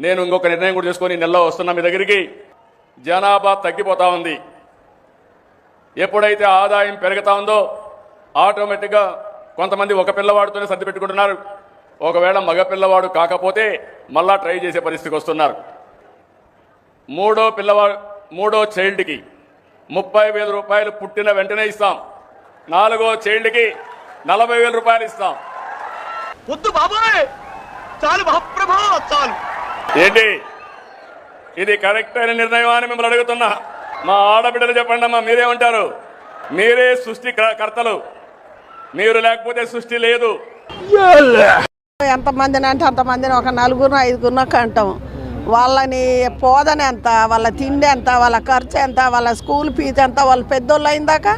నేను ఇంకొక నిర్ణయం కూడా చేసుకొని నెలలో వస్తున్నా మీ దగ్గరికి. జనాభా తగ్గిపోతా ఉంది. ఎప్పుడైతే ఆదాయం పెరుగుతా ఉందో ఆటోమేటిక్గా కొంతమంది ఒక పిల్లవాడితోనే సర్ది పెట్టుకుంటున్నారు. ఒకవేళ మగ పిల్లవాడు కాకపోతే మళ్ళా ట్రై చేసే పరిస్థితికి వస్తున్నారు. మూడో చైల్డ్కి 30,000 రూపాయలు పుట్టిన వెంటనే ఇస్తాం. 4వ చైల్డ్కి 40,000 రూపాయలు ఇస్తాం. వద్దు బాబాయ్, చాలు మహాప్రభా, చాలు. ఏంటి ఇది కరెక్ట్ అయిన నిర్ణయం అని మిమ్మల్ని అడుగుతున్నా. మా ఆడబిడ్డలు చెప్పండి అమ్మా, మీరేమంటారు? మీరే సృష్టి కర్తలు, మీరు లేకపోతే సృష్టి లేదు. ఎంతమందిని అంటే అంతమందిని, ఒక 4, 5 కంటాం. వాళ్ళని పోదన ఎంత, వాళ్ళ తిండి ఎంత, వాళ్ళ ఖర్చు ఎంత, వాళ్ళ స్కూల్ ఫీజు ఎంత, వాళ్ళ పెద్దోళ్ళు అయిందాక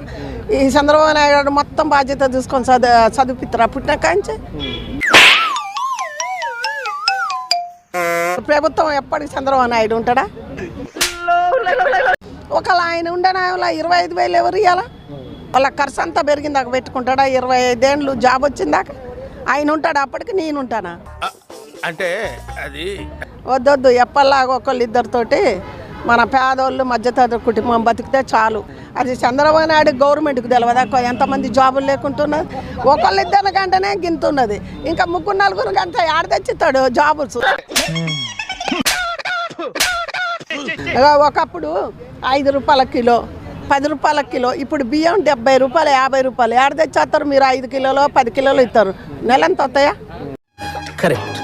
ఈ చంద్రబాబు నాయుడు మొత్తం బాధ్యత తీసుకొని చదివిపిస్తారా పుట్టిన కాంచి? ప్రభుత్వం ఎప్పటికి చంద్రబాబు నాయుడు ఉంటాడా? ఒకవేళ ఆయన ఉండేనా 25,000 ఎవరు ఇవ్వాలా? వాళ్ళ ఖర్చు అంతా పెరిగిందాక పెట్టుకుంటాడా? 25 ఏళ్ళు జాబ్ వచ్చిందాక ఆయన ఉంటాడా? అప్పటికి నేను ఉంటానా? అంటే అది వద్దొద్దు. ఎప్పటిలాగా ఒకళ్ళు ఇద్దరితోటి మన పేదోళ్ళు మధ్యతరగతి కుటుంబం బతికితే చాలు. అది చంద్రబాబు నాయుడు గవర్నమెంట్కి తెలియదు ఎంతమంది జాబులు లేకుంటున్నది. ఒకళ్ళిద్దరి గంటనే గింతున్నది, ఇంకా 3, 4 గంట ఆడ తెచ్చిస్తాడు జాబులు. ఒకప్పుడు 5 రూపాయల కిలో, 10 రూపాయల కిలో. ఇప్పుడు బియ్యం 70 రూపాయలు, 50 రూపాయలు. ఏడ తెచ్చేస్తారు మీరు? 5 కిలోలు 10 కిలోలు ఇస్తారు. నెలంత వస్తాయా? కరెక్ట్.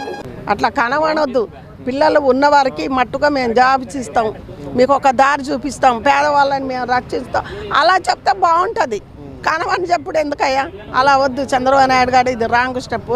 అట్లా కనబడొద్దు. పిల్లలు ఉన్నవారికి మట్టుగా మేము జాబ్స్ ఇస్తాం, మీకు ఒక దారి చూపిస్తాం, పేదవాళ్ళని మేము రక్షిస్తాం అలా చెప్తే బాగుంటుంది. కనవని చెప్పుడు ఎందుకయ్యా? అలా వద్దు. చంద్రబాబు నాయుడు గారు ఇది రాంగ్ స్టెప్.